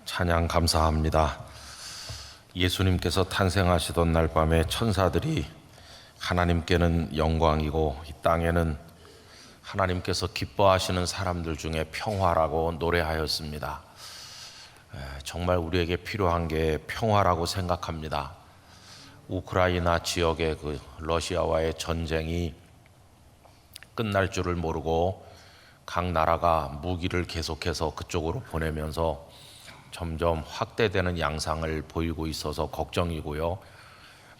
찬양 감사합니다. 예수님께서 탄생하시던 날 밤에 천사들이 하나님께는 영광이고 이 땅에는 하나님께서 기뻐하시는 사람들 중에 평화라고 노래하였습니다. 정말 우리에게 필요한 게 평화라고 생각합니다. 우크라이나 지역의 그 러시아와의 전쟁이 끝날 줄을 모르고 각 나라가 무기를 계속해서 그쪽으로 보내면서 점점 확대되는 양상을 보이고 있어서 걱정이고요.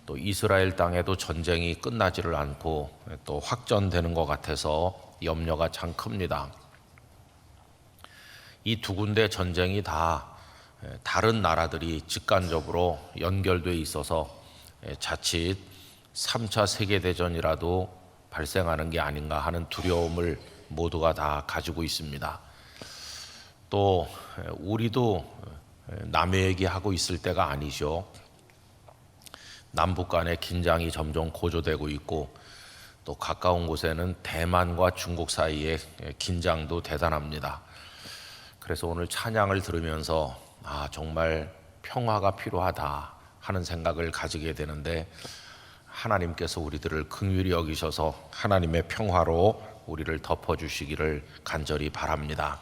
또 이스라엘 땅에도 전쟁이 끝나지를 않고 또 확전되는 것 같아서 염려가 참 큽니다. 이 두 군데 전쟁이 다 다른 나라들이 직간접으로 연결돼 있어서 자칫 3차 세계대전이라도 발생하는 게 아닌가 하는 두려움을 모두가 다 가지고 있습니다. 또 우리도 남의 얘기하고 있을 때가 아니죠. 남북 간의 긴장이 점점 고조되고 있고 또 가까운 곳에는 대만과 중국 사이의 긴장도 대단합니다. 그래서 오늘 찬양을 들으면서 정말 평화가 필요하다 하는 생각을 가지게 되는데 하나님께서 우리들을 긍휼히 여기셔서 하나님의 평화로 우리를 덮어주시기를 간절히 바랍니다.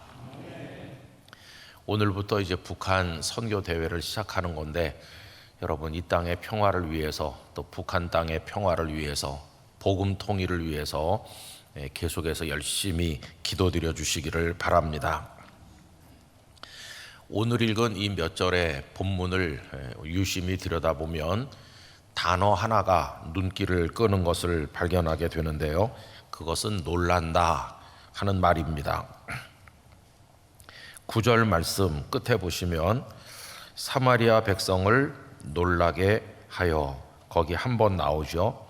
오늘부터 이제 북한 선교 대회를 시작하는 건데 여러분 이 땅의 평화를 위해서 또 북한 땅의 평화를 위해서 복음 통일을 위해서 계속해서 열심히 기도드려 주시기를 바랍니다. 오늘 읽은 이 몇 절의 본문을 유심히 들여다보면 단어 하나가 눈길을 끄는 것을 발견하게 되는데요. 그것은 놀란다 하는 말입니다. 9절 말씀 끝에 보시면 사마리아 백성을 놀라게 하여 거기 한 번 나오죠.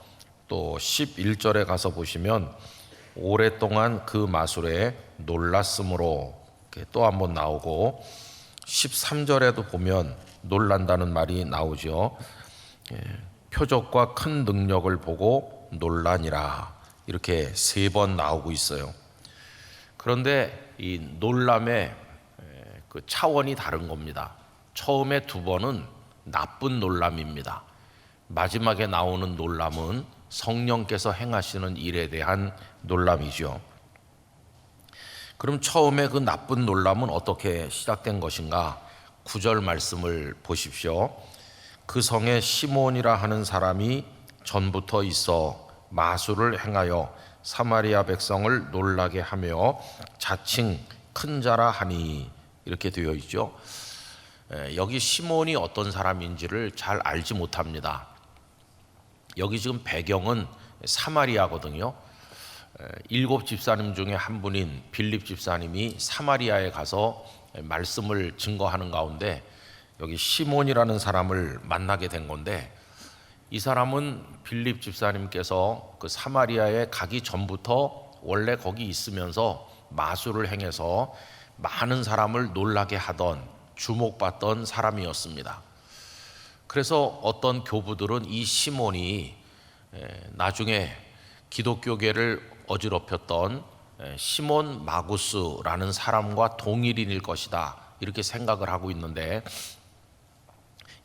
또 11절에 가서 보시면 오랫동안 그 마술에 놀랐으므로 또 한 번 나오고 13절에도 보면 놀란다는 말이 나오죠. 표적과 큰 능력을 보고 놀라니라 이렇게 3번 나오고 있어요. 그런데 이 놀람의 그 차원이 다른 겁니다. 처음에 2번은 나쁜 놀람입니다. 마지막에 나오는 놀람은 성령께서 행하시는 일에 대한 놀람이죠. 그럼 처음에 그 나쁜 놀람은 어떻게 시작된 것인가? 9절 말씀을 보십시오. 그 성에 시몬이라 하는 사람이 전부터 있어 마술을 행하여 사마리아 백성을 놀라게 하며 자칭 큰 자라 하니 이렇게 되어 있죠. 여기 시몬이 어떤 사람인지를 잘 알지 못합니다. 여기 지금 배경은 사마리아거든요. 7 집사님 중에 한 분인 빌립 집사님이 사마리아에 가서 말씀을 증거하는 가운데 여기 시몬이라는 사람을 만나게 된 건데 이 사람은 빌립 집사님께서 그 사마리아에 가기 전부터 원래 거기 있으면서 마술을 행해서 많은 사람을 놀라게 하던 주목받던 사람이었습니다. 그래서 어떤 교부들은 이 시몬이 나중에 기독교계를 어지럽혔던 시몬 마구스라는 사람과 동일인일 것이다 이렇게 생각을 하고 있는데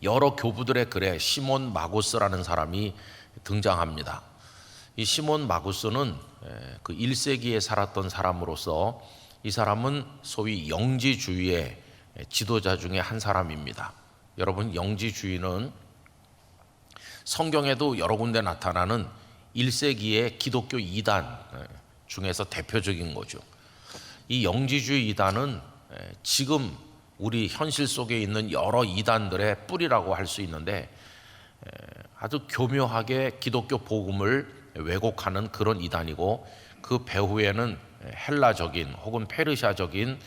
여러 교부들의 글에 시몬 마구스라는 사람이 등장합니다. 이 시몬 마구스는 그 1세기에 살았던 사람으로서 이 사람은 소위 영지주의의 지도자 중에 한 사람입니다. 여러분 영지주의는 성경에도 여러 군데 나타나는 1세기의 기독교 이단 중에서 대표적인 거죠. 이 영지주의 이단은 지금 우리 현실 속에 있는 여러 이단들의 뿌리라고 할 수 있는데 아주 교묘하게 기독교 복음을 왜곡하는 그런 이단이고 그 배후에는 헬라적인 혹은 페르시아적인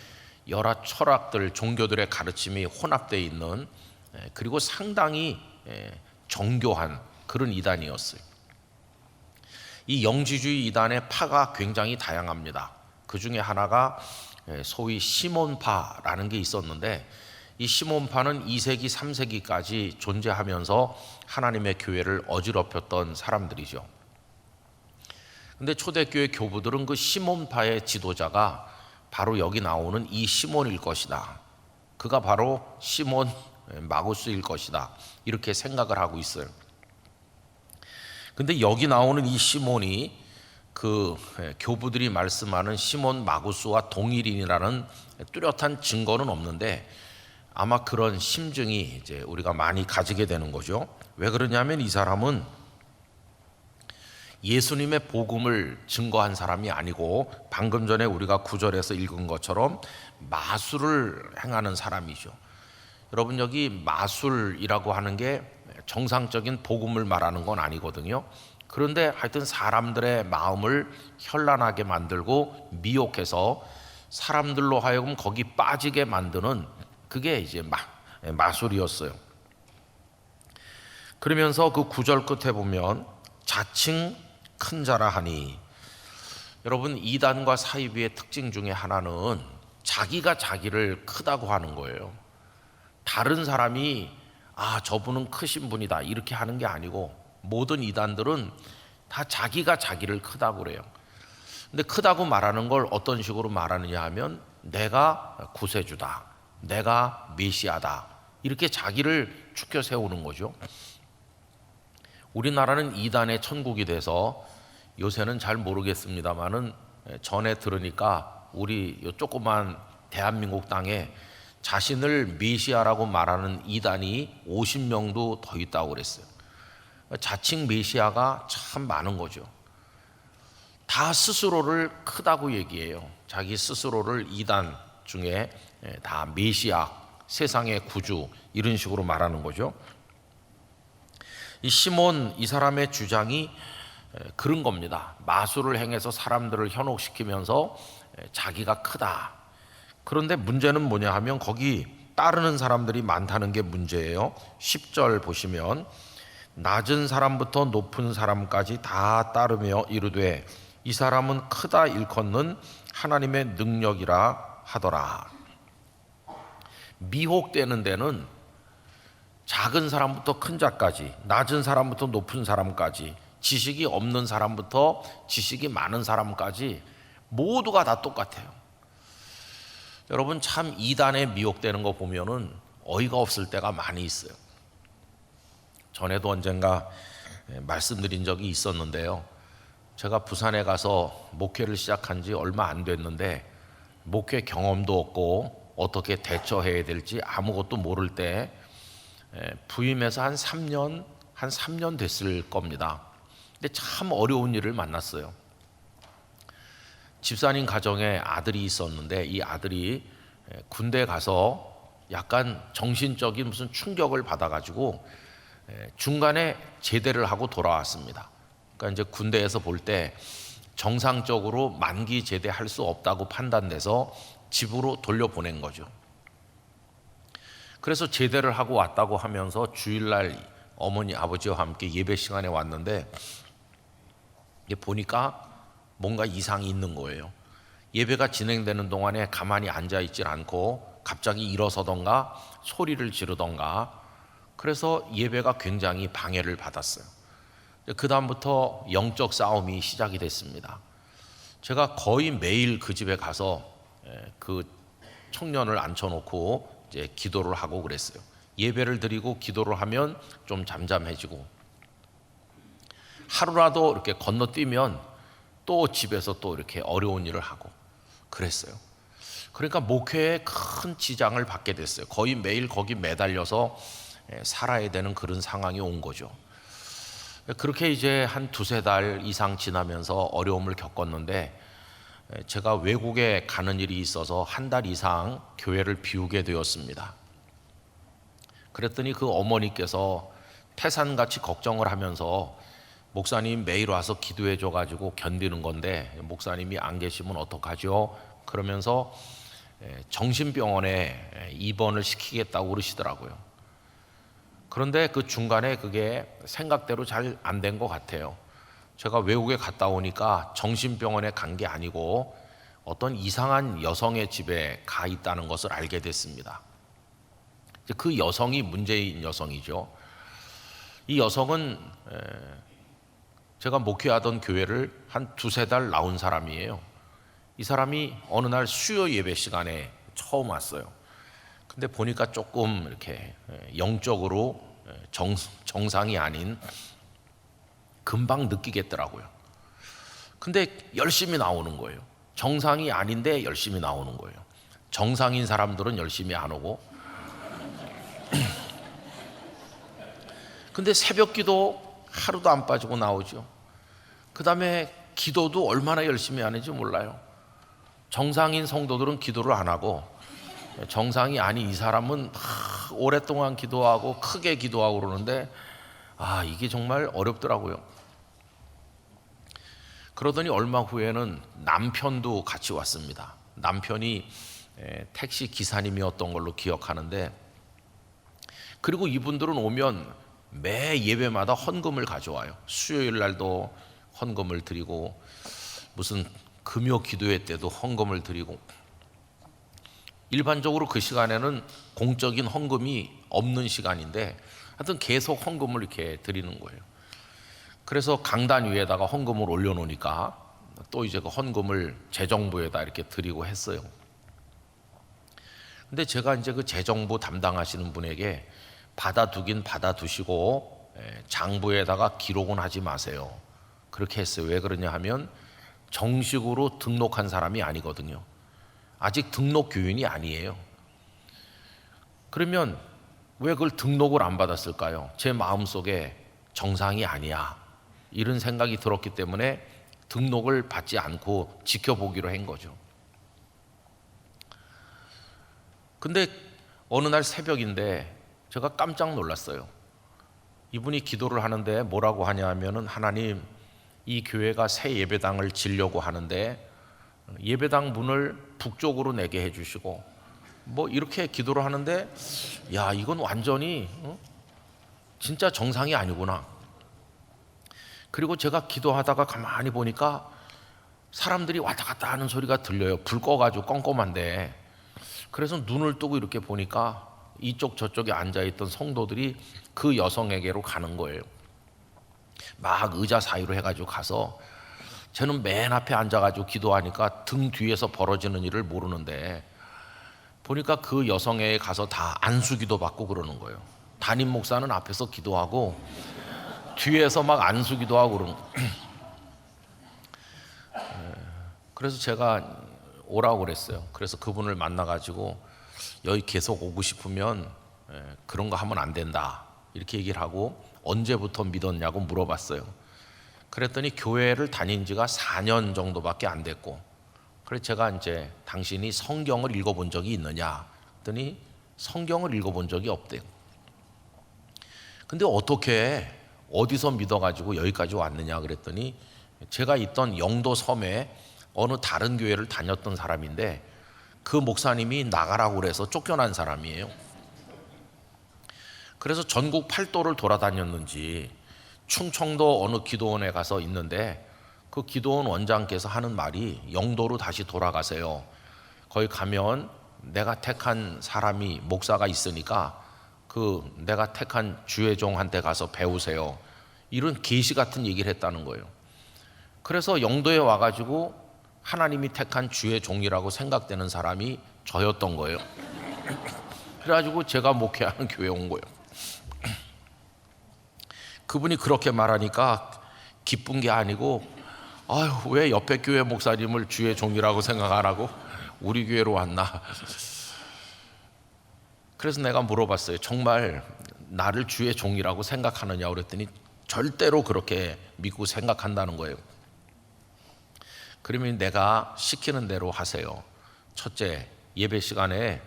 여러 철학들, 종교들의 가르침이 혼합되어 있는 그리고 상당히 정교한 그런 이단이었어요. 이 영지주의 이단의 파가 굉장히 다양합니다. 그 중에 하나가 소위 시몬파라는 게 있었는데 이 시몬파는 2세기, 3세기까지 존재하면서 하나님의 교회를 어지럽혔던 사람들이죠. 근데 초대교회 교부들은 그 시몬파의 지도자가 바로 여기 나오는 이 시몬일 것이다 그가 바로 시몬 마구스일 것이다, 이렇게 생각을 하고 있어요. 근데 여기 나오는 이 시몬이 그 교부들이 말씀하는 시몬 마구스와 동일인이라는 뚜렷한 증거는 없는데 아마 그런 심증이 이제 우리가 많이 가지게 되는 거죠. 왜 그러냐면 이 사람은 예수님의 복음을 증거한 사람이 아니고 방금 전에 우리가 구절에서 읽은 것처럼 마술을 행하는 사람이죠. 여러분, 여기 마술이라고 하는 게 정상적인 복음을 말하는 건 아니거든요. 그런데 하여튼 사람들의 마음을 현란하게 만들고 미혹해서 사람들로 하여금 거기 빠지게 만드는, 그게 이제 마술이었어요. 그러면서 그 구절 끝에 보면 자칭 큰 자라 하니, 여러분, 이단과 사이비의 특징 중에 하나는 자기가 자기를 크다고 하는 거예요. 다른 사람이 저분은 크신 분이다 이렇게 하는 게 아니고, 모든 이단들은 다 자기가 자기를 크다고 그래요. 근데 크다고 말하는 걸 어떤 식으로 말하느냐 하면 내가 구세주다, 내가 메시아다, 이렇게 자기를 추켜 세우는 거죠. 우리나라는 이단의 천국이 돼서 요새는 잘 모르겠습니다만은 전에 들으니까 우리 요 조그만 대한민국 땅에 자신을 메시아라고 말하는 이단이 50명도 더 있다고 그랬어요. 자칭 메시아가 참 많은 거죠. 다 스스로를 크다고 얘기해요. 자기 스스로를 이단 중에 다 메시아, 세상의 구주, 이런 식으로 말하는 거죠. 이 시몬, 이 사람의 주장이 그런 겁니다. 마술을 행해서 사람들을 현혹시키면서 자기가 크다. 그런데 문제는 뭐냐 하면 거기 따르는 사람들이 많다는 게 문제예요. 10절 보시면 낮은 사람부터 높은 사람까지 다 따르며 이르되 이 사람은 크다 일컫는 하나님의 능력이라 하더라. 미혹되는 데는 작은 사람부터 큰 자까지, 낮은 사람부터 높은 사람까지, 지식이 없는 사람부터 지식이 많은 사람까지 모두가 다 똑같아요. 여러분, 참 이단에 미혹되는 거 보면은 어이가 없을 때가 많이 있어요. 전에도 언젠가 말씀드린 적이 있었는데요. 제가 부산에 가서 목회를 시작한 지 얼마 안 됐는데 목회 경험도 없고 어떻게 대처해야 될지 아무것도 모를 때 부임해서 한 3년 됐을 겁니다. 근데 참 어려운 일을 만났어요. 집사님 가정에 아들이 있었는데 이 아들이 군대 가서 약간 정신적인 무슨 충격을 받아가지고 중간에 제대를 하고 돌아왔습니다. 그러니까 이제 군대에서 볼 때 정상적으로 만기 제대할 수 없다고 판단돼서 집으로 돌려보낸 거죠. 그래서 제대를 하고 왔다고 하면서 주일날 어머니 아버지와 함께 예배 시간에 왔는데 보니까 뭔가 이상이 있는 거예요. 예배가 진행되는 동안에 가만히 앉아있질 않고 갑자기 일어서던가 소리를 지르던가, 그래서 예배가 굉장히 방해를 받았어요. 그 다음부터 영적 싸움이 시작이 됐습니다. 제가 거의 매일 그 집에 가서 그 청년을 앉혀놓고 이제 기도를 하고 그랬어요. 예배를 드리고 기도를 하면 좀 잠잠해지고, 하루라도 이렇게 건너뛰면 또 집에서 또 이렇게 어려운 일을 하고 그랬어요. 그러니까 목회에 큰 지장을 받게 됐어요. 거의 매일 거기 매달려서 살아야 되는 그런 상황이 온 거죠. 그렇게 이제 한 두세 달 이상 지나면서 어려움을 겪었는데, 제가 외국에 가는 일이 있어서 한 달 이상 교회를 비우게 되었습니다. 그랬더니 그 어머니께서 태산같이 걱정을 하면서 목사님 매일 와서 기도해 줘가지고 견디는 건데 목사님이 안 계시면 어떡하죠? 그러면서 정신병원에 입원을 시키겠다고 그러시더라고요. 그런데 그 중간에 그게 생각대로 잘 안 된 것 같아요. 제가 외국에 갔다 오니까 정신병원에 간 게 아니고 어떤 이상한 여성의 집에 가 있다는 것을 알게 됐습니다. 그 여성이 문제인 여성이죠. 이 여성은 제가 목회하던 교회를 한 두세 달 나온 사람이에요. 이 사람이 어느 날 수요 예배 시간에 처음 왔어요. 근데 보니까 조금 이렇게 영적으로 정상이 아닌, 금방 느끼겠더라고요. 근데 열심히 나오는 거예요. 정상이 아닌데 열심히 나오는 거예요. 정상인 사람들은 열심히 안 오고. 근데 새벽 기도 하루도 안 빠지고 나오죠. 그 다음에 기도도 얼마나 열심히 하는지 몰라요. 정상인 성도들은 기도를 안 하고, 정상이 아닌 이 사람은 오랫동안 기도하고 크게 기도하고 그러는데, 이게 정말 어렵더라고요. 그러더니 얼마 후에는 남편도 같이 왔습니다. 남편이 택시 기사님이었던 걸로 기억하는데, 그리고 이분들은 오면 매 예배마다 헌금을 가져와요. 수요일 날도 헌금을 드리고, 무슨 금요 기도회 때도 헌금을 드리고, 일반적으로 그 시간에는 공적인 헌금이 없는 시간인데 하여튼 계속 헌금을 이렇게 드리는 거예요. 그래서 강단 위에다가 헌금을 올려놓으니까 또 이제 그 헌금을 재정부에다 이렇게 드리고 했어요. 근데 제가 이제 그 재정부 담당하시는 분에게 받아두긴 받아두시고 장부에다가 기록은 하지 마세요, 그렇게 했어요. 왜 그러냐 하면 정식으로 등록한 사람이 아니거든요. 아직 등록 교인이 아니에요. 그러면 왜 그걸 등록을 안 받았을까요? 제 마음속에 정상이 아니야, 이런 생각이 들었기 때문에 등록을 받지 않고 지켜보기로 한 거죠. 근데 어느 날 새벽인데 제가 깜짝 놀랐어요. 이분이 기도를 하는데 뭐라고 하냐 하면은, 하나님, 이 교회가 새 예배당을 지려고 하는데 예배당 문을 북쪽으로 내게 해주시고, 뭐 이렇게 기도를 하는데, 야, 이건 완전히 진짜 정상이 아니구나. 그리고 제가 기도하다가 가만히 보니까 사람들이 왔다 갔다 하는 소리가 들려요. 불 꺼가지고 껌껌한데. 그래서 눈을 뜨고 이렇게 보니까 이쪽 저쪽에 앉아있던 성도들이 그 여성에게로 가는 거예요. 막 의자 사이로 해가지고 가서, 저는 맨 앞에 앉아가지고 기도하니까 등 뒤에서 벌어지는 일을 모르는데, 보니까 그 여성에게 가서 다 안수기도 받고 그러는 거예요. 담임 목사는 앞에서 기도하고 뒤에서 막 안수기도 하고 그러는 거예요. 그래서 제가 오라고 그랬어요. 그래서 그분을 만나가지고 여기 계속 오고 싶으면 그런 거 하면 안 된다, 이렇게 얘기를 하고, 언제부터 믿었냐고 물어봤어요. 그랬더니 교회를 다닌 지가 4년 정도밖에 안 됐고, 그래서 제가 이제 당신이 성경을 읽어본 적이 있느냐 했더니 성경을 읽어본 적이 없대요. 근데 어떻게 어디서 믿어가지고 여기까지 왔느냐 그랬더니, 제가 있던 영도 섬에 어느 다른 교회를 다녔던 사람인데 그 목사님이 나가라고 그래서 쫓겨난 사람이에요. 그래서 전국 8도를 돌아다녔는지 충청도 어느 기도원에 가서 있는데, 그 기도원 원장께서 하는 말이, 영도로 다시 돌아가세요. 거기 가면 내가 택한 사람이 목사가 있으니까 그 내가 택한 주의 종한테 가서 배우세요, 이런 계시 같은 얘기를 했다는 거예요. 그래서 영도에 와가지고 하나님이 택한 주의 종이라고 생각되는 사람이 저였던 거예요. 그래가지고 제가 목회하는 교회에 온 거예요. 그분이 그렇게 말하니까 기쁜 게 아니고, 왜 옆에 교회 목사님을 주의 종이라고 생각 안 하고 우리 교회로 왔나. 그래서 내가 물어봤어요. 정말 나를 주의 종이라고 생각하느냐 그랬더니 절대로 그렇게 믿고 생각한다는 거예요. 그러면 내가 시키는 대로 하세요. 첫째, 예배 시간에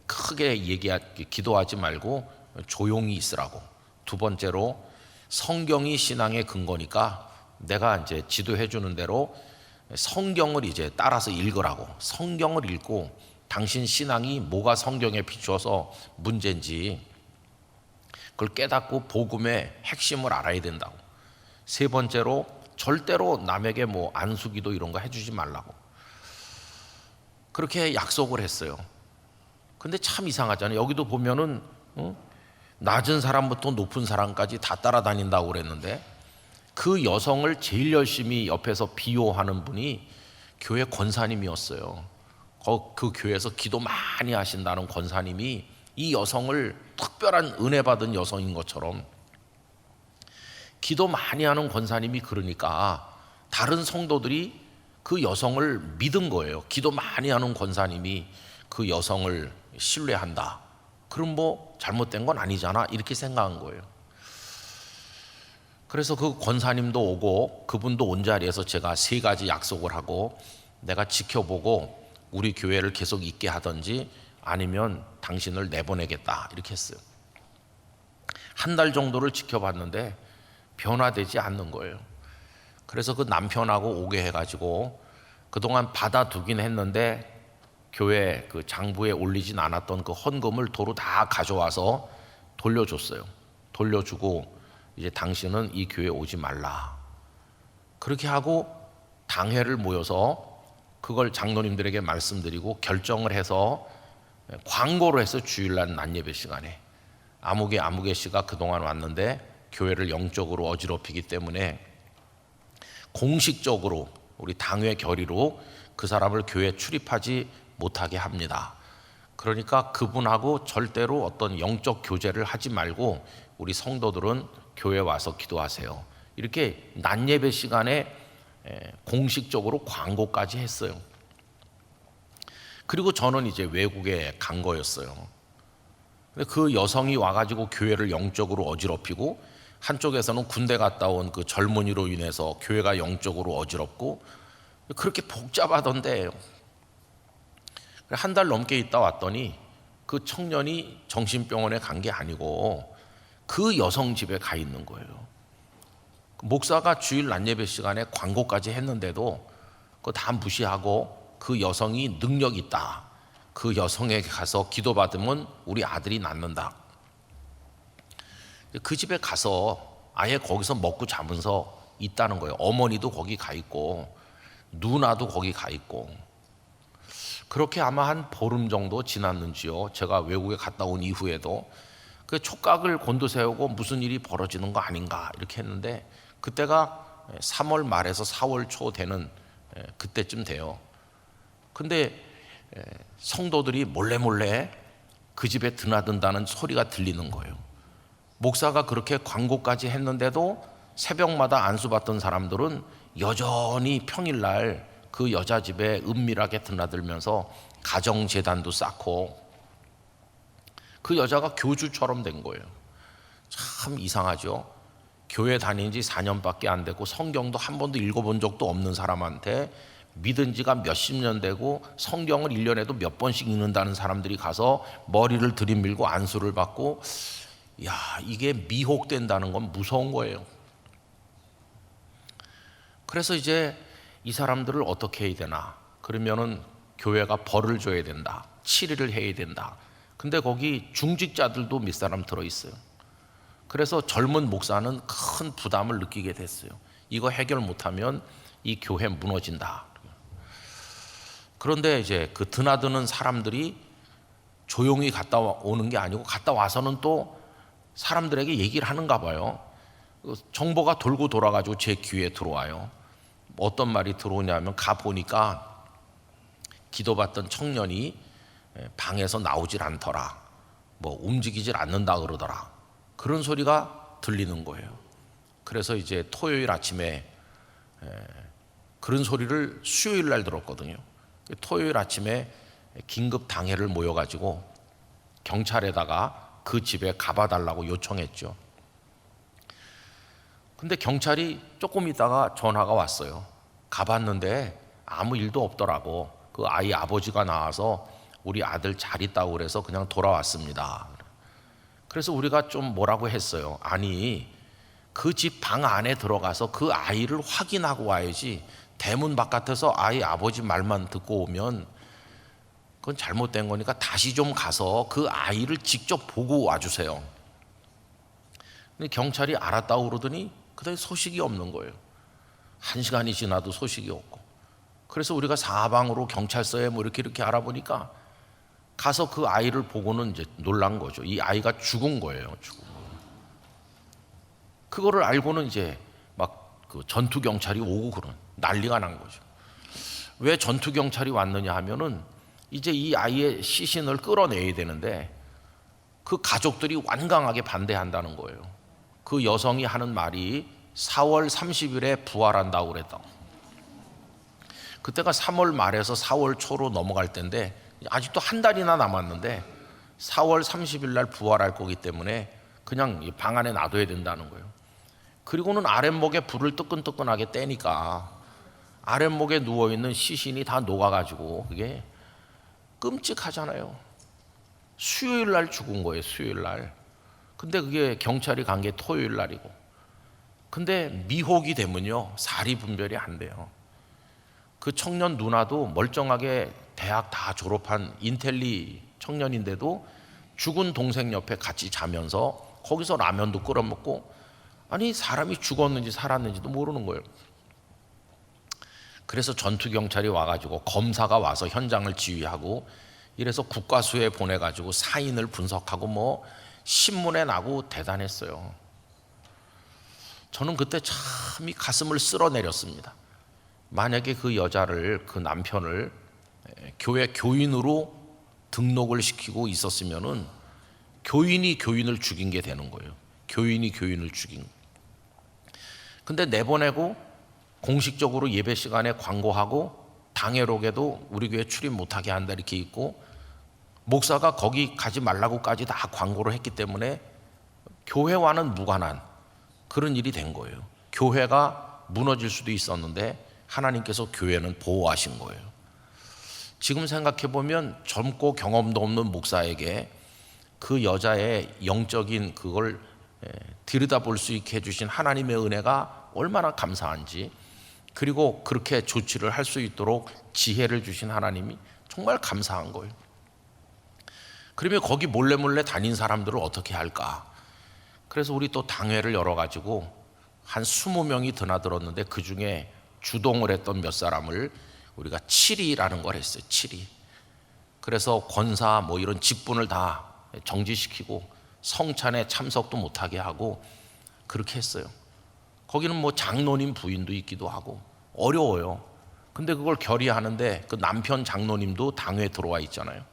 크게 기도하지 말고 조용히 있으라고. 두 번째로, 성경이 신앙의 근거니까 내가 이제 지도해 주는 대로 성경을 이제 따라서 읽으라고. 성경을 읽고 당신 신앙이 뭐가 성경에 비추어서 문제인지 그걸 깨닫고 복음의 핵심을 알아야 된다고. 세 번째로, 절대로 남에게 뭐 안수기도 이런 거 해주지 말라고. 그렇게 약속을 했어요. 근데 참 이상하잖아요. 여기도 보면은 낮은 사람부터 높은 사람까지 다 따라다닌다고 그랬는데, 그 여성을 제일 열심히 옆에서 비호하는 분이 교회 권사님이었어요. 그 교회에서 기도 많이 하신다는 권사님이 이 여성을 특별한 은혜 받은 여성인 것처럼, 기도 많이 하는 권사님이 그러니까 다른 성도들이 그 여성을 믿은 거예요. 기도 많이 하는 권사님이 그 여성을 신뢰한다. 그럼 뭐 잘못된 건 아니잖아, 이렇게 생각한 거예요. 그래서 그 권사님도 오고 그분도 온 자리에서 제가 3가지 약속을 하고, 내가 지켜보고 우리 교회를 계속 있게 하든지 아니면 당신을 내보내겠다, 이렇게 했어요. 1달 정도를 지켜봤는데 변화되지 않는 거예요. 그래서 그 남편하고 오게 해가지고 그동안 받아두긴 했는데 교회 그 장부에 올리진 않았던 그 헌금을 도로 다 가져와서 돌려줬어요. 돌려주고 이제 당신은 이 교회에 오지 말라, 그렇게 하고 당회를 모여서 그걸 장로님들에게 말씀드리고 결정을 해서 광고를 해서 주일날 낮예배 시간에 아무개 씨가 그동안 왔는데 교회를 영적으로 어지럽히기 때문에 공식적으로 우리 당회 결의로 그 사람을 교회에 출입하지 못하게 합니다. 그러니까 그분하고 절대로 어떤 영적 교제를 하지 말고 우리 성도들은 교회에 와서 기도하세요, 이렇게 낮예배 시간에 공식적으로 광고까지 했어요. 그리고 저는 이제 외국에 간 거였어요. 근데 그 여성이 와가지고 교회를 영적으로 어지럽히고, 한쪽에서는 군대 갔다 온 그 젊은이로 인해서 교회가 영적으로 어지럽고, 그렇게 복잡하던데 1달 넘게 있다 왔더니 그 청년이 정신병원에 간 게 아니고 그 여성 집에 가 있는 거예요. 목사가 주일 낮예배 시간에 광고까지 했는데도 그거 다 무시하고 그 여성이 능력 있다, 그 여성에게 가서 기도받으면 우리 아들이 낫는다. 그 집에 가서 아예 거기서 먹고 자면서 있다는 거예요. 어머니도 거기 가 있고 누나도 거기 가 있고. 그렇게 아마 한 보름 정도 지났는지요. 제가 외국에 갔다 온 이후에도 그 촉각을 곤두세우고 무슨 일이 벌어지는 거 아닌가 이렇게 했는데, 그때가 3월 말에서 4월 초 되는 그때쯤 돼요. 근데 성도들이 몰래 그 집에 드나든다는 소리가 들리는 거예요. 목사가 그렇게 광고까지 했는데도 새벽마다 안수받던 사람들은 여전히 평일날 그 여자 집에 은밀하게 드나들면서 가정재단도 쌓고, 그 여자가 교주처럼 된 거예요. 참 이상하죠. 교회 다닌 지 4년밖에 안 되고 성경도 한 번도 읽어본 적도 없는 사람한테 믿은 지가 몇십 년 되고 성경을 1년에도 몇 번씩 읽는다는 사람들이 가서 머리를 들이밀고 안수를 받고, 야, 이게 미혹된다는 건 무서운 거예요. 그래서 이제 이 사람들을 어떻게 해야 되나? 그러면은 교회가 벌을 줘야 된다, 치리를 해야 된다. 근데 거기 중직자들도 몇 사람 들어있어요. 그래서 젊은 목사는 큰 부담을 느끼게 됐어요. 이거 해결 못하면 이 교회 무너진다. 그런데 이제 그 드나드는 사람들이 조용히 갔다 오는 게 아니고 갔다 와서는 또 사람들에게 얘기를 하는가 봐요. 정보가 돌고 돌아가지고 제 귀에 들어와요. 어떤 말이 들어오냐면, 가보니까 기도받던 청년이 방에서 나오질 않더라, 뭐 움직이질 않는다 그러더라, 그런 소리가 들리는 거예요. 그래서 이제 토요일 아침에 그런 소리를 수요일 날 들었거든요. 토요일 아침에 긴급 당회를 모여가지고 경찰에다가 그 집에 가봐달라고 요청했죠. 근데 경찰이 조금 있다가 전화가 왔어요. 가봤는데 아무 일도 없더라고. 그 아이 아버지가 나와서 우리 아들 잘 있다고 그래서 그냥 돌아왔습니다. 그래서 우리가 좀 뭐라고 했어요. 아니, 그 집 방 안에 들어가서 그 아이를 확인하고 와야지, 대문 바깥에서 아이 아버지 말만 듣고 오면 그건 잘못된 거니까 다시 좀 가서 그 아이를 직접 보고 와주세요. 근데 경찰이 알았다고 그러더니 그다음에 소식이 없는 거예요. 1시간이 지나도 소식이 없고. 그래서 우리가 사방으로 경찰서에 뭐 이렇게 알아보니까 가서 그 아이를 보고는 이제 놀란 거죠. 이 아이가 죽은 거예요. 죽은 거. 그거를 알고는 이제 막 그 전투 경찰이 오고 그런 난리가 난 거죠. 왜 전투 경찰이 왔느냐 하면은 이제 이 아이의 시신을 끌어내야 되는데 그 가족들이 완강하게 반대한다는 거예요. 그 여성이 하는 말이 4월 30일에 부활한다고 그랬다. 그때가 3월 말에서 4월 초로 넘어갈 때인데 아직도 한 달이나 남았는데 4월 30일 날 부활할 거기 때문에 그냥 방 안에 놔둬야 된다는 거예요. 그리고는 아랫목에 불을 뜨끈뜨끈하게 떼니까 아랫목에 누워있는 시신이 다 녹아가지고 그게 끔찍하잖아요. 수요일 날 죽은 거예요, 수요일 날. 근데 그게 경찰이 간 게 토요일 날이고. 근데 미혹이 되면요, 사리 분별이 안 돼요. 그 청년 누나도 멀쩡하게 대학 다 졸업한 인텔리 청년인데도 죽은 동생 옆에 같이 자면서 거기서 라면도 끓여 먹고, 아니 사람이 죽었는지 살았는지도 모르는 거예요. 그래서 전투경찰이 와가지고 검사가 와서 현장을 지휘하고 이래서 국과수에 보내가지고 사인을 분석하고 뭐 신문에 나고 대단했어요. 저는 그때 참 이 가슴을 쓸어내렸습니다. 만약에 그 여자를, 그 남편을 교회 교인으로 등록을 시키고 있었으면은 교인이 교인을 죽인 게 되는 거예요. 교인이 교인을 죽인. 근데 내보내고 공식적으로 예배 시간에 광고하고 당회록에도 우리 교회 출입 못하게 한다 이렇게 있고, 목사가 거기 가지 말라고까지 다 광고를 했기 때문에 교회와는 무관한 그런 일이 된 거예요. 교회가 무너질 수도 있었는데 하나님께서 교회는 보호하신 거예요. 지금 생각해 보면 젊고 경험도 없는 목사에게 그 여자의 영적인 그걸 들여다볼 수 있게 해주신 하나님의 은혜가 얼마나 감사한지, 그리고 그렇게 조치를 할 수 있도록 지혜를 주신 하나님이 정말 감사한 거예요. 그러면 거기 몰래 다닌 사람들을 어떻게 할까? 그래서 우리 또 당회를 열어가지고 한 20명이 드나들었는데 그 중에 주동을 했던 몇 사람을 우리가 7위라는 걸 했어요. 7위. 그래서 권사 뭐 이런 직분을 다 정지시키고 성찬에 참석도 못하게 하고 그렇게 했어요. 거기는 뭐 장로님 부인도 있기도 하고 어려워요. 근데 그걸 결의하는데 그 남편 장로님도 당회에 들어와 있잖아요.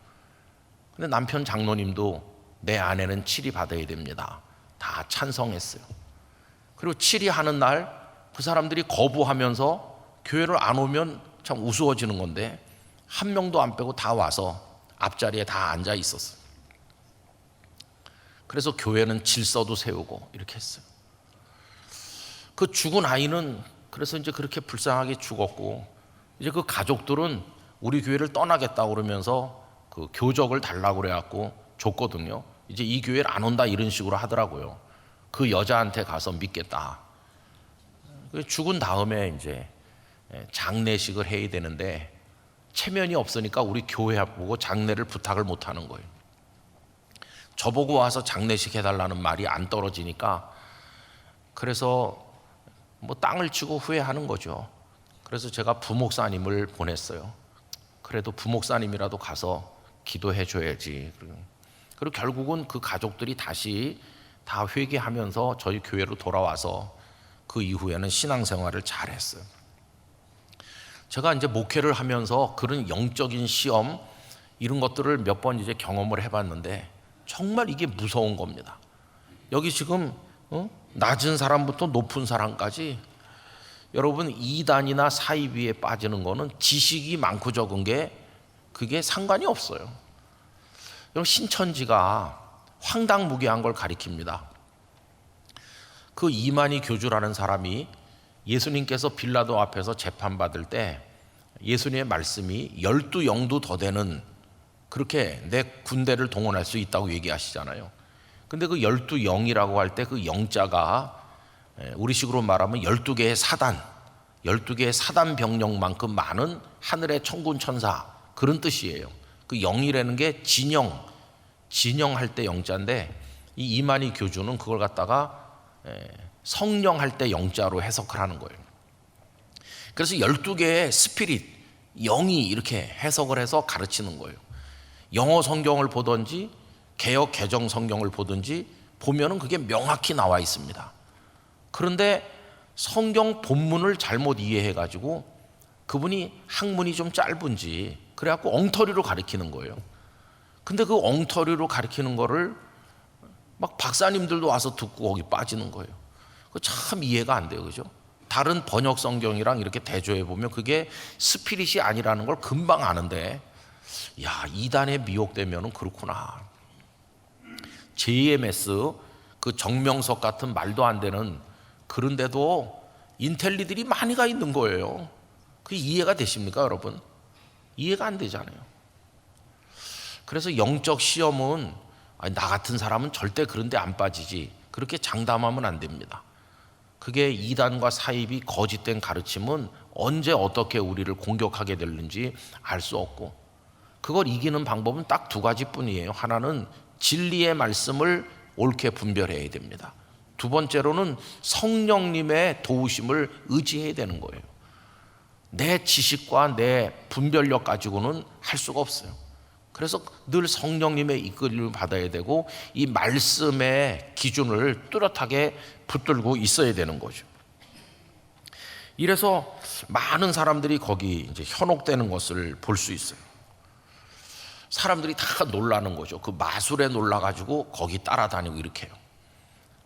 근데 남편 장로님도 내 아내는 7위 받아야 됩니다. 다 찬성했어요. 그리고 7위 하는 날 그 사람들이 거부하면서 교회를 안 오면 참 우스워지는 건데 한 명도 안 빼고 다 와서 앞자리에 다 앉아 있었어요. 그래서 교회는 질서도 세우고 이렇게 했어요. 그 죽은 아이는 그래서 이제 그렇게 불쌍하게 죽었고, 이제 그 가족들은 우리 교회를 떠나겠다고 그러면서 그 교적을 달라고 그래갖고 줬거든요. 이제 이 교회를 안 온다 이런 식으로 하더라고요. 그 여자한테 가서 믿겠다. 죽은 다음에 이제 장례식을 해야 되는데 체면이 없으니까 우리 교회 보고 장례를 부탁을 못 하는 거예요. 저보고 와서 장례식 해달라는 말이 안 떨어지니까 그래서 뭐 땅을 치고 후회하는 거죠. 그래서 제가 부목사님을 보냈어요. 그래도 부목사님이라도 가서 기도해 줘야지. 그리고 결국은 그 가족들이 다시 다 회개하면서 저희 교회로 돌아와서 그 이후에는 신앙생활을 잘했어요. 제가 이제 목회를 하면서 그런 영적인 시험 이런 것들을 몇 번 이제 경험을 해봤는데 정말 이게 무서운 겁니다. 여기 지금 낮은 사람부터 높은 사람까지 여러분 2단이나 사이비에 빠지는 거는 지식이 많고 적은 게 그게 상관이 없어요. 여러분 신천지가 황당무계한 걸 가리킵니다. 그 이만희 교주라는 사람이 예수님께서 빌라도 앞에서 재판받을 때 예수님의 말씀이 12영도 더 되는 그렇게 내 군대를 동원할 수 있다고 얘기하시잖아요. 근데 그 12영이라고 할 때 그 영자가 우리식으로 말하면 12개의 사단, 12개의 사단 병력만큼 많은 하늘의 천군 천사 그런 뜻이에요. 그 영이라는 게 진영할 때 영자인데 이 이만희 교주는 그걸 갖다가 성령할 때 영자로 해석을 하는 거예요. 그래서 12개의 스피릿, 영이 이렇게 해석을 해서 가르치는 거예요. 영어 성경을 보든지 개역 개정 성경을 보든지 보면은 그게 명확히 나와 있습니다. 그런데 성경 본문을 잘못 이해해 가지고 그분이 학문이 좀 짧은지 그래갖고 엉터리로 가리키는 거예요. 근데 그 엉터리로 가리키는 거를 막 박사님들도 와서 듣고 거기 빠지는 거예요. 참 이해가 안 돼요. 그죠? 다른 번역 성경이랑 이렇게 대조해 보면 그게 스피릿이 아니라는 걸 금방 아는데, 야, 이단에 미혹되면은 그렇구나. JMS 그 정명석 같은 말도 안 되는 그런데도 인텔리들이 많이 가 있는 거예요. 그게 이해가 되십니까, 여러분? 이해가 안 되잖아요. 그래서 영적 시험은 나 같은 사람은 절대 그런 데 안 빠지지, 그렇게 장담하면 안 됩니다. 그게 이단과 사입이 거짓된 가르침은 언제 어떻게 우리를 공격하게 될는지 알 수 없고, 그걸 이기는 방법은 딱 두 가지뿐이에요. 하나는 진리의 말씀을 옳게 분별해야 됩니다. 두 번째로는 성령님의 도우심을 의지해야 되는 거예요. 내 지식과 내 분별력 가지고는 할 수가 없어요. 그래서 늘 성령님의 이끌림을 받아야 되고, 이 말씀의 기준을 뚜렷하게 붙들고 있어야 되는 거죠. 이래서 많은 사람들이 거기 이제 현혹되는 것을 볼 수 있어요. 사람들이 다 놀라는 거죠. 그 마술에 놀라가지고 거기 따라다니고 이렇게 해요.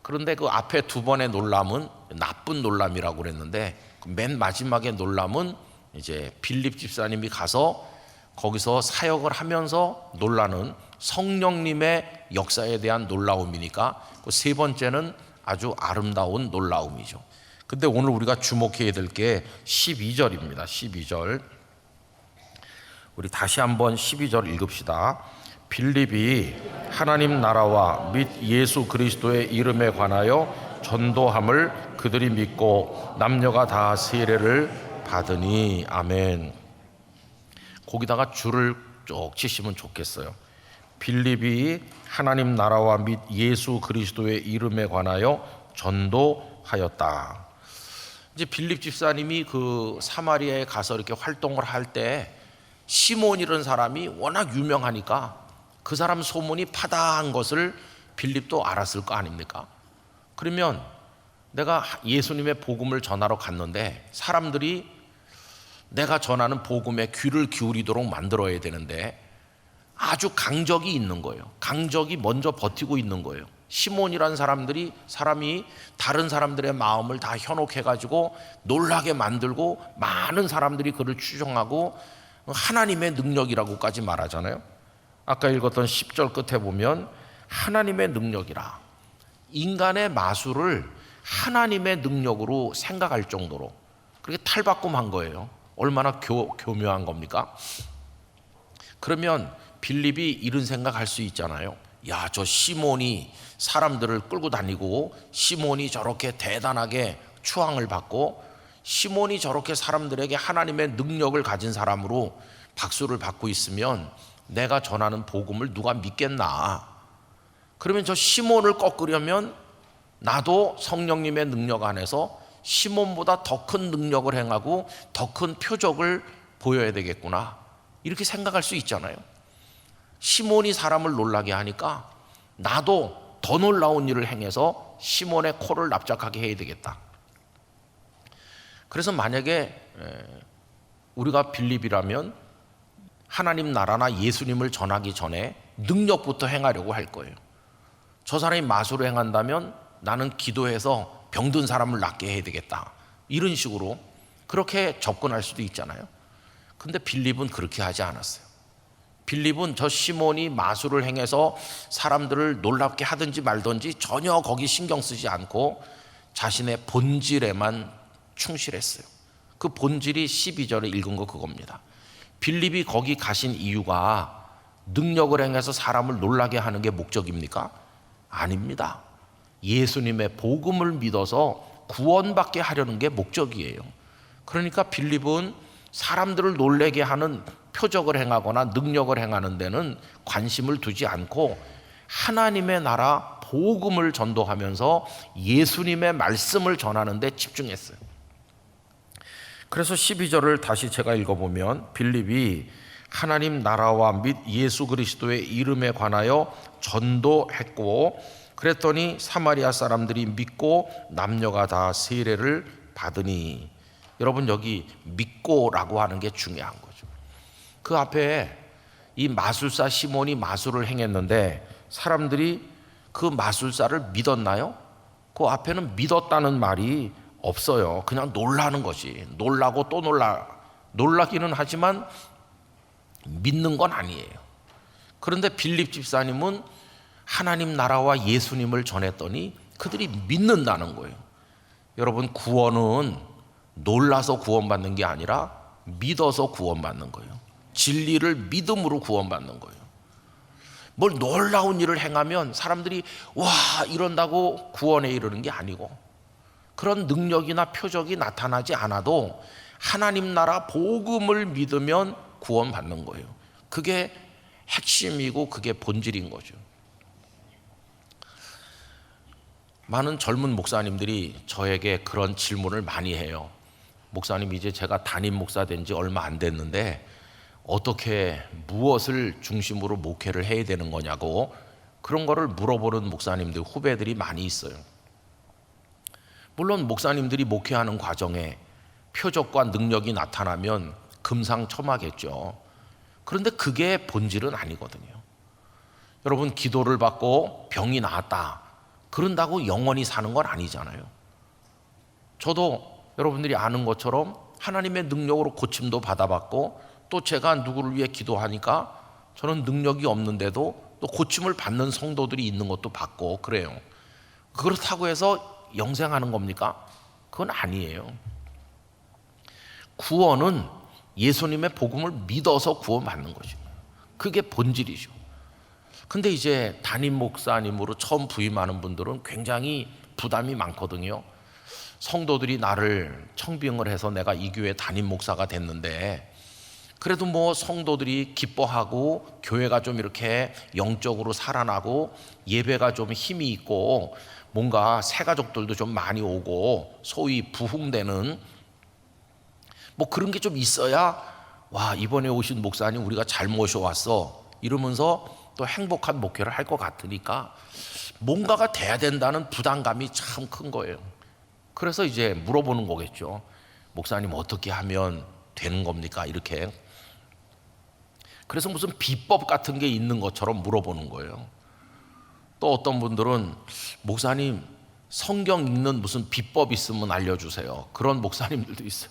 그런데 그 앞에 두 번의 놀람은 나쁜 놀람이라고 그랬는데, 맨 마지막에 놀람은 이제 빌립 집사님이 가서 거기서 사역을 하면서 놀라는 성령님의 역사에 대한 놀라움이니까, 그 세 번째는 아주 아름다운 놀라움이죠. 근데 오늘 우리가 주목해야 될 게 12절입니다. 12절. 우리 다시 한번 12절 읽읍시다. 빌립이 하나님 나라와 및 예수 그리스도의 이름에 관하여 전도함을 그들이 믿고 남녀가 다 세례를 받으니. 아멘. 거기다가 줄을 쭉 치시면 좋겠어요. 빌립이 하나님 나라와 및 예수 그리스도의 이름에 관하여 전도하였다. 이제 빌립 집사님이 그 사마리아에 가서 이렇게 활동을 할 때 시몬이라는 사람이 워낙 유명하니까 그 사람 소문이 파다한 것을 빌립도 알았을 거 아닙니까? 그러면 내가 예수님의 복음을 전하러 갔는데 사람들이 내가 전하는 복음에 귀를 기울이도록 만들어야 되는데 아주 강적이 있는 거예요. 강적이 먼저 버티고 있는 거예요. 시몬이라는 사람이 다른 사람들의 마음을 다 현혹해가지고 놀라게 만들고 많은 사람들이 그를 추종하고 하나님의 능력이라고까지 말하잖아요. 아까 읽었던 10절 끝에 보면 하나님의 능력이라, 인간의 마술을 하나님의 능력으로 생각할 정도로 그렇게 탈바꿈한 거예요. 얼마나 교묘한 겁니까? 그러면 빌립이 이런 생각할 수 있잖아요. 야, 저 시몬이 사람들을 끌고 다니고 시몬이 저렇게 대단하게 추앙을 받고 시몬이 저렇게 사람들에게 하나님의 능력을 가진 사람으로 박수를 받고 있으면 내가 전하는 복음을 누가 믿겠나? 그러면 저 시몬을 꺾으려면 나도 성령님의 능력 안에서 시몬보다 더 큰 능력을 행하고 더 큰 표적을 보여야 되겠구나, 이렇게 생각할 수 있잖아요. 시몬이 사람을 놀라게 하니까 나도 더 놀라운 일을 행해서 시몬의 코를 납작하게 해야 되겠다. 그래서 만약에 우리가 빌립이라면 하나님 나라나 예수님을 전하기 전에 능력부터 행하려고 할 거예요. 저 사람이 마술을 행한다면 나는 기도해서 병든 사람을 낫게 해야 되겠다, 이런 식으로 그렇게 접근할 수도 있잖아요. 근데 빌립은 그렇게 하지 않았어요. 빌립은 저 시몬이 마술을 행해서 사람들을 놀랍게 하든지 말든지 전혀 거기 신경 쓰지 않고 자신의 본질에만 충실했어요. 그 본질이 12절에 읽은 거 그겁니다. 빌립이 거기 가신 이유가 능력을 행해서 사람을 놀라게 하는 게 목적입니까? 아닙니다. 예수님의 복음을 믿어서 구원받게 하려는 게 목적이에요. 그러니까 빌립은 사람들을 놀라게 하는 표적을 행하거나 능력을 행하는 데는 관심을 두지 않고 하나님의 나라 복음을 전도하면서 예수님의 말씀을 전하는 데 집중했어요. 그래서 12절을 다시 제가 읽어보면 빌립이 하나님 나라와 및 예수 그리스도의 이름에 관하여 전도했고, 그랬더니 사마리아 사람들이 믿고 남녀가 다 세례를 받으니. 여러분, 여기 믿고라고 하는 게 중요한 거죠. 그 앞에 이 마술사 시몬이 마술을 행했는데 사람들이 그 마술사를 믿었나요? 그 앞에는 믿었다는 말이 없어요. 그냥 놀라는 것이, 놀라고 또 놀라기는 하지만 믿는 건 아니에요. 그런데 빌립 집사님은 하나님 나라와 예수님을 전했더니 그들이 믿는다는 거예요. 여러분, 구원은 놀라서 구원받는 게 아니라 믿어서 구원받는 거예요. 진리를 믿음으로 구원받는 거예요. 뭘 놀라운 일을 행하면 사람들이 와 이런다고 구원에 이르는 게 아니고, 그런 능력이나 표적이 나타나지 않아도 하나님 나라 복음을 믿으면 구원받는 거예요. 그게 핵심이고 그게 본질인 거죠. 많은 젊은 목사님들이 저에게 그런 질문을 많이 해요. 목사님, 이제 제가 담임 목사 된 지 얼마 안 됐는데 어떻게 무엇을 중심으로 목회를 해야 되는 거냐고, 그런 거를 물어보는 목사님들, 후배들이 많이 있어요. 물론 목사님들이 목회하는 과정에 표적과 능력이 나타나면 금상첨화겠죠. 그런데 그게 본질은 아니거든요. 여러분, 기도를 받고 병이 나았다, 그런다고 영원히 사는 건 아니잖아요. 저도 여러분들이 아는 것처럼 하나님의 능력으로 고침도 받아봤고, 또 제가 누구를 위해 기도하니까 저는 능력이 없는데도 또 고침을 받는 성도들이 있는 것도 봤고 그래요. 그렇다고 해서 영생하는 겁니까? 그건 아니에요. 구원은 예수님의 복음을 믿어서 구원받는 거죠. 그게 본질이죠. 근데 이제 담임 목사님으로 처음 부임하는 분들은 굉장히 부담이 많거든요. 성도들이 나를 청빙을 해서 내가 이 교회 담임 목사가 됐는데, 그래도 뭐 성도들이 기뻐하고 교회가 좀 이렇게 영적으로 살아나고 예배가 좀 힘이 있고 뭔가 새가족들도 좀 많이 오고 소위 부흥되는 뭐 그런 게 좀 있어야, 와 이번에 오신 목사님 우리가 잘 모셔왔어 이러면서 또 행복한 목회를 할 것 같으니까 뭔가가 돼야 된다는 부담감이 참 큰 거예요. 그래서 이제 물어보는 거겠죠. 목사님, 어떻게 하면 되는 겁니까? 이렇게. 그래서 무슨 비법 같은 게 있는 것처럼 물어보는 거예요. 또 어떤 분들은 목사님, 성경 읽는 무슨 비법 있으면 알려주세요. 그런 목사님들도 있어요.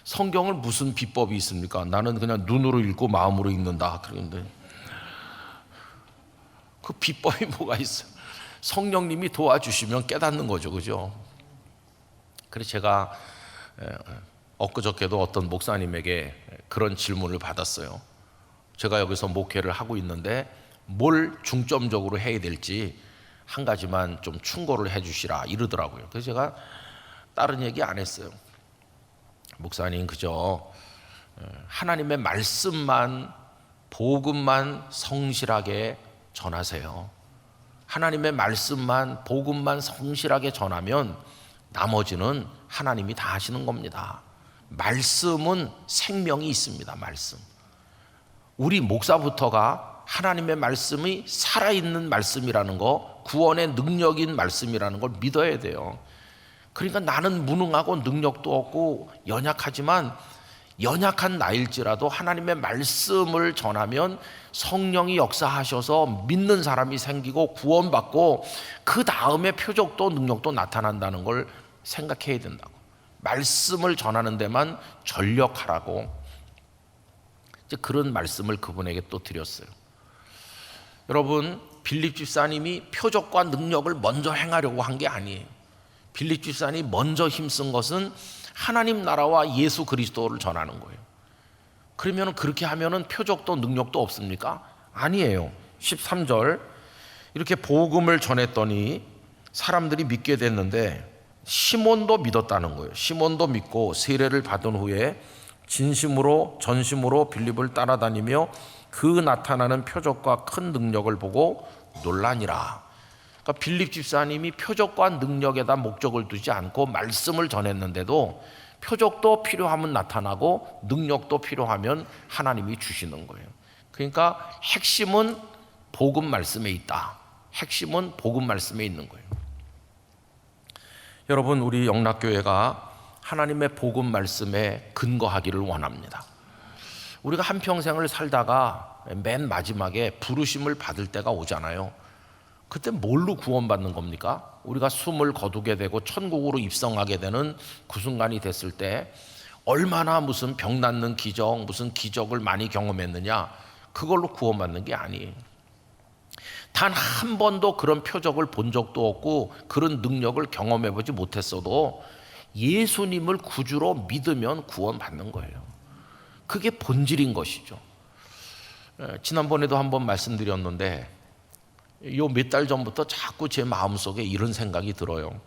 성경을 무슨 비법이 있습니까? 나는 그냥 눈으로 읽고 마음으로 읽는다. 그런데 그 비법이 뭐가 있어요? 성령님이 도와주시면 깨닫는 거죠, 그죠? 그래서 제가 엊그저께도 어떤 목사님에게 그런 질문을 받았어요. 제가 여기서 목회를 하고 있는데 뭘 중점적으로 해야 될지 한 가지만 좀 충고를 해 주시라 이러더라고요. 그래서 제가 다른 얘기 안 했어요. 목사님, 그저 하나님의 말씀만, 복음만 성실하게 전하세요. 하나님의 말씀만, 복음만 성실하게 전하면 나머지는 하나님이 다 하시는 겁니다. 말씀은 생명이 있습니다. 말씀. 우리 목사부터가 하나님의 말씀이 살아있는 말씀이라는 거, 구원의 능력인 말씀이라는 걸 믿어야 돼요. 그러니까 나는 무능하고 능력도 없고 연약하지만 연약한 나일지라도 하나님의 말씀을 전하면 성령이 역사하셔서 믿는 사람이 생기고 구원받고 그 다음에 표적도 능력도 나타난다는 걸 생각해야 된다고. 말씀을 전하는 데만 전력하라고 이제 그런 말씀을 그분에게 또 드렸어요. 여러분, 빌립 집사님이 표적과 능력을 먼저 행하려고 한 게 아니에요. 빌립 집사님이 먼저 힘쓴 것은 하나님 나라와 예수 그리스도를 전하는 거예요. 그러면 그렇게 하면은 표적도 능력도 없습니까? 아니에요. 13절 이렇게 복음을 전했더니 사람들이 믿게 됐는데 시몬도 믿었다는 거예요. 시몬도 믿고 세례를 받은 후에 진심으로 전심으로 빌립을 따라다니며 그 나타나는 표적과 큰 능력을 보고 놀라니라. 그러니까 빌립 집사님이 표적과 능력에다 목적을 두지 않고 말씀을 전했는데도 표적도 필요하면 나타나고 능력도 필요하면 하나님이 주시는 거예요. 그러니까 핵심은 복음 말씀에 있다. 핵심은 복음 말씀에 있는 거예요. 여러분, 우리 영락교회가 하나님의 복음 말씀에 근거하기를 원합니다. 우리가 한평생을 살다가 맨 마지막에 부르심을 받을 때가 오잖아요. 그때 뭘로 구원받는 겁니까? 우리가 숨을 거두게 되고 천국으로 입성하게 되는 그 순간이 됐을 때 얼마나 무슨 병 낫는 기적, 무슨 기적을 많이 경험했느냐, 그걸로 구원받는 게 아니에요. 단 한 번도 그런 표적을 본 적도 없고 그런 능력을 경험해 보지 못했어도 예수님을 구주로 믿으면 구원받는 거예요. 그게 본질인 것이죠. 지난번에도 한번 말씀드렸는데 요 몇 달 전부터 자꾸 제 마음속에 이런 생각이 들어요.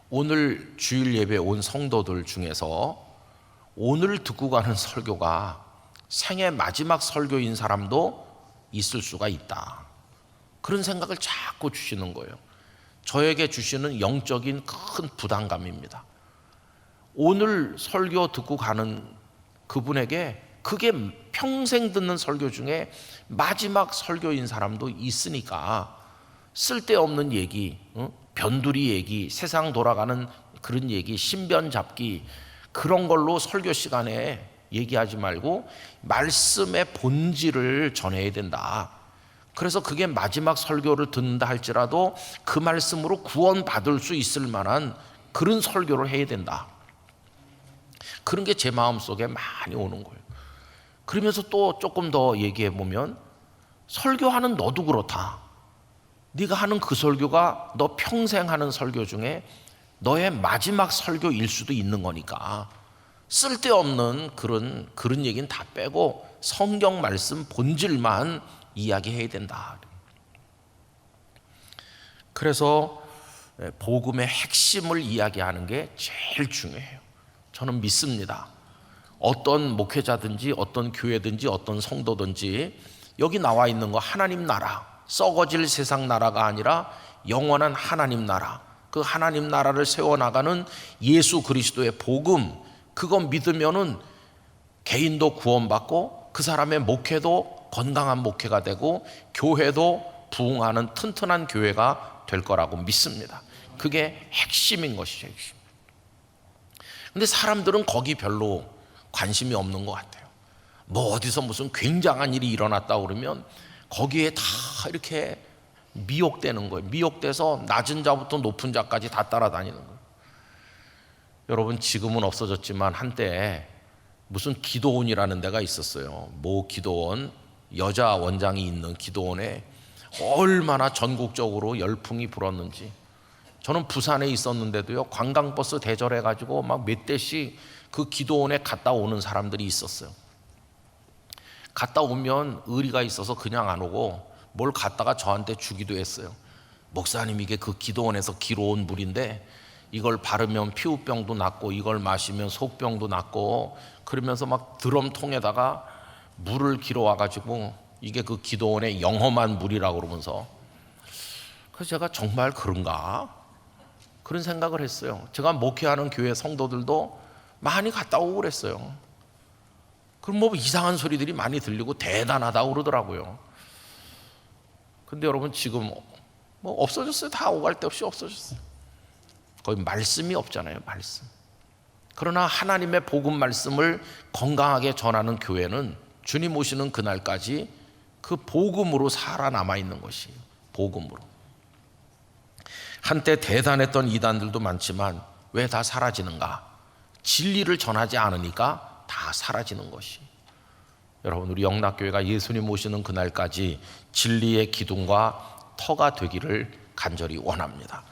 오늘 주일 예배 온 성도들 중에서 오늘 듣고 가는 설교가 생애 마지막 설교인 사람도 있을 수가 있다. 그런 생각을 자꾸 주시는 거예요. 저에게 주시는 영적인 큰 부담감입니다. 오늘 설교 듣고 가는 그분에게 그게 평생 듣는 설교 중에 마지막 설교인 사람도 있으니까 쓸데없는 얘기, 변두리 얘기, 세상 돌아가는 그런 얘기, 신변 잡기, 그런 걸로 설교 시간에 얘기하지 말고 말씀의 본질을 전해야 된다. 그래서 그게 마지막 설교를 듣는다 할지라도 그 말씀으로 구원받을 수 있을 만한 그런 설교를 해야 된다. 그런 게 제 마음속에 많이 오는 거예요. 그러면서 또 조금 더 얘기해 보면 설교하는 너도 그렇다. 네가 하는 그 설교가 너 평생 하는 설교 중에 너의 마지막 설교일 수도 있는 거니까 쓸데없는 그런 얘기는 다 빼고 성경 말씀 본질만 이야기해야 된다. 그래서 복음의 핵심을 이야기하는 게 제일 중요해요. 저는 믿습니다. 어떤 목회자든지 어떤 교회든지 어떤 성도든지 여기 나와 있는 거 하나님 나라, 썩어질 세상 나라가 아니라 영원한 하나님 나라, 그 하나님 나라를 세워나가는 예수 그리스도의 복음, 그거 믿으면은 개인도 구원받고 그 사람의 목회도 건강한 목회가 되고 교회도 부흥하는 튼튼한 교회가 될 거라고 믿습니다. 그게 핵심인 것이죠. 근데 사람들은 거기 별로 관심이 없는 것 같아요. 뭐 어디서 무슨 굉장한 일이 일어났다 그러면 거기에 다 이렇게 미혹되는 거예요. 미혹돼서 낮은 자부터 높은 자까지 다 따라다니는 거예요. 여러분, 지금은 없어졌지만 한때 무슨 기도원이라는 데가 있었어요. 모 기도원, 여자 원장이 있는 기도원에 얼마나 전국적으로 열풍이 불었는지. 저는 부산에 있었는데도요, 관광버스 대절해가지고 막 몇 대씩 그 기도원에 갔다 오는 사람들이 있었어요. 갔다 오면 의리가 있어서 그냥 안 오고 뭘 갖다가 저한테 주기도 했어요. 목사님, 이게 그 기도원에서 기로온 물인데 이걸 바르면 피부병도 낫고 이걸 마시면 속병도 낫고, 그러면서 막 드럼통에다가 물을 길어와가지고 이게 그 기도원의 영험한 물이라고 그러면서, 그래서 제가 정말 그런가? 그런 생각을 했어요. 제가 목회하는 교회 성도들도 많이 갔다 오고 그랬어요. 그럼 뭐 이상한 소리들이 많이 들리고 대단하다고 그러더라고요. 근데 여러분, 지금 뭐 없어졌어요. 다 오갈 데 없이 없어졌어요. 거기 말씀이 없잖아요. 말씀. 그러나 하나님의 복음 말씀을 건강하게 전하는 교회는 주님 오시는 그날까지 그 복음으로 살아남아 있는 것이에요. 복음으로. 한때 대단했던 이단들도 많지만 왜 다 사라지는가? 진리를 전하지 않으니까 다 사라지는 것이. 여러분, 우리 영락교회가 예수님 오시는 그날까지 진리의 기둥과 터가 되기를 간절히 원합니다.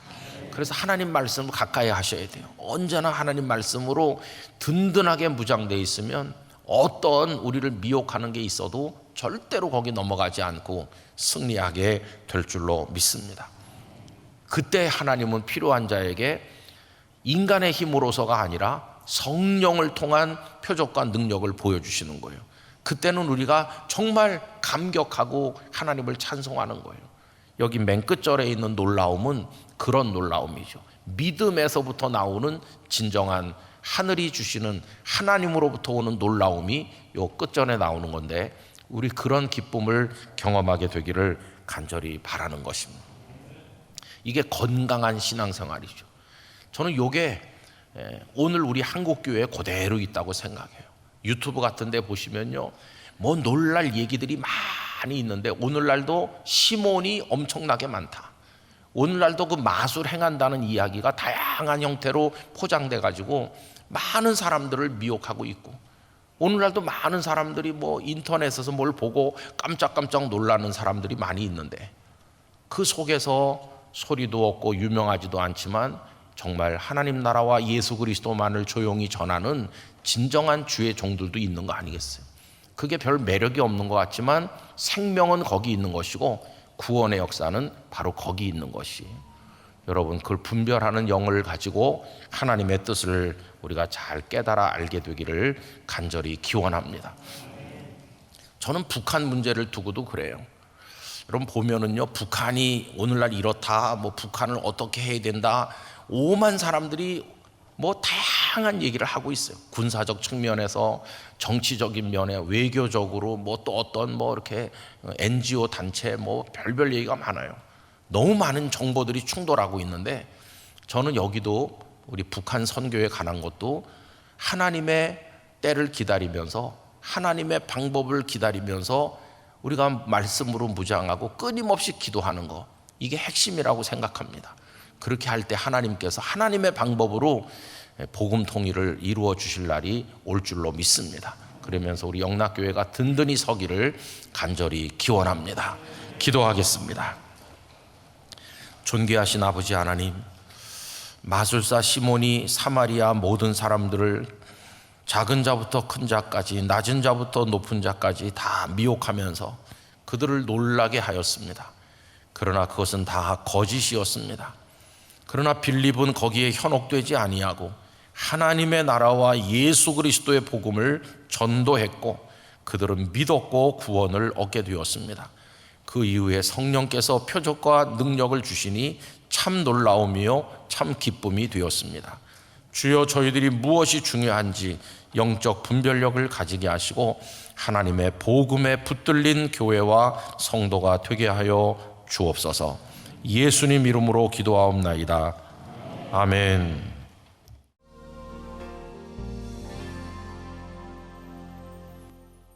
그래서 하나님 말씀을 가까이 하셔야 돼요. 언제나 하나님 말씀으로 든든하게 무장되어 있으면 어떤 우리를 미혹하는 게 있어도 절대로 거기 넘어가지 않고 승리하게 될 줄로 믿습니다. 그때 하나님은 필요한 자에게 인간의 힘으로서가 아니라 성령을 통한 표적과 능력을 보여주시는 거예요. 그때는 우리가 정말 감격하고 하나님을 찬송하는 거예요. 여기 맨 끝절에 있는 놀라움은 그런 놀라움이죠. 믿음에서부터 나오는 진정한 하늘이 주시는 하나님으로부터 오는 놀라움이 요 끝절에 나오는 건데, 우리 그런 기쁨을 경험하게 되기를 간절히 바라는 것입니다. 이게 건강한 신앙생활이죠. 저는 이게 오늘 우리 한국교회에 그대로 있다고 생각해요. 유튜브 같은 데 보시면요, 뭐 놀랄 얘기들이 많이 있는데 오늘날도 시몬이 엄청나게 많다. 오늘날도 그 마술 행한다는 이야기가 다양한 형태로 포장돼 가지고 많은 사람들을 미혹하고 있고, 오늘날도 많은 사람들이 뭐 인터넷에서 뭘 보고 깜짝깜짝 놀라는 사람들이 많이 있는데, 그 속에서 소리도 없고 유명하지도 않지만 정말 하나님 나라와 예수 그리스도만을 조용히 전하는 진정한 주의 종들도 있는 거 아니겠어요? 그게 별 매력이 없는 것 같지만 생명은 거기 있는 것이고 구원의 역사는 바로 거기 있는 것이, 여러분 그걸 분별하는 영을 가지고 하나님의 뜻을 우리가 잘 깨달아 알게 되기를 간절히 기원합니다. 저는 북한 문제를 두고도 그래요. 여러분 보면은요, 북한이 오늘날 이렇다, 뭐 북한을 어떻게 해야 된다, 오만 사람들이 뭐 다양한 얘기를 하고 있어요. 군사적 측면에서, 정치적인 면에, 외교적으로, 뭐 또 어떤 뭐 이렇게 NGO 단체, 뭐 별별 얘기가 많아요. 너무 많은 정보들이 충돌하고 있는데, 저는 여기도 우리 북한 선교에 관한 것도 하나님의 때를 기다리면서, 하나님의 방법을 기다리면서 우리가 말씀으로 무장하고 끊임없이 기도하는 거, 이게 핵심이라고 생각합니다. 그렇게 할 때 하나님께서 하나님의 방법으로 복음 통일을 이루어 주실 날이 올 줄로 믿습니다. 그러면서 우리 영락교회가 든든히 서기를 간절히 기원합니다. 기도하겠습니다. 존귀하신 아버지 하나님, 마술사 시몬이 사마리아 모든 사람들을 작은 자부터 큰 자까지, 낮은 자부터 높은 자까지 다 미혹하면서 그들을 놀라게 하였습니다. 그러나 그것은 다 거짓이었습니다. 그러나 빌립은 거기에 현혹되지 아니하고 하나님의 나라와 예수 그리스도의 복음을 전도했고, 그들은 믿었고 구원을 얻게 되었습니다. 그 이후에 성령께서 표적과 능력을 주시니 참 놀라움이요 참 기쁨이 되었습니다. 주여, 저희들이 무엇이 중요한지 영적 분별력을 가지게 하시고 하나님의 복음에 붙들린 교회와 성도가 되게 하여 주옵소서. 예수님 이름으로 기도하옵나이다. 아멘.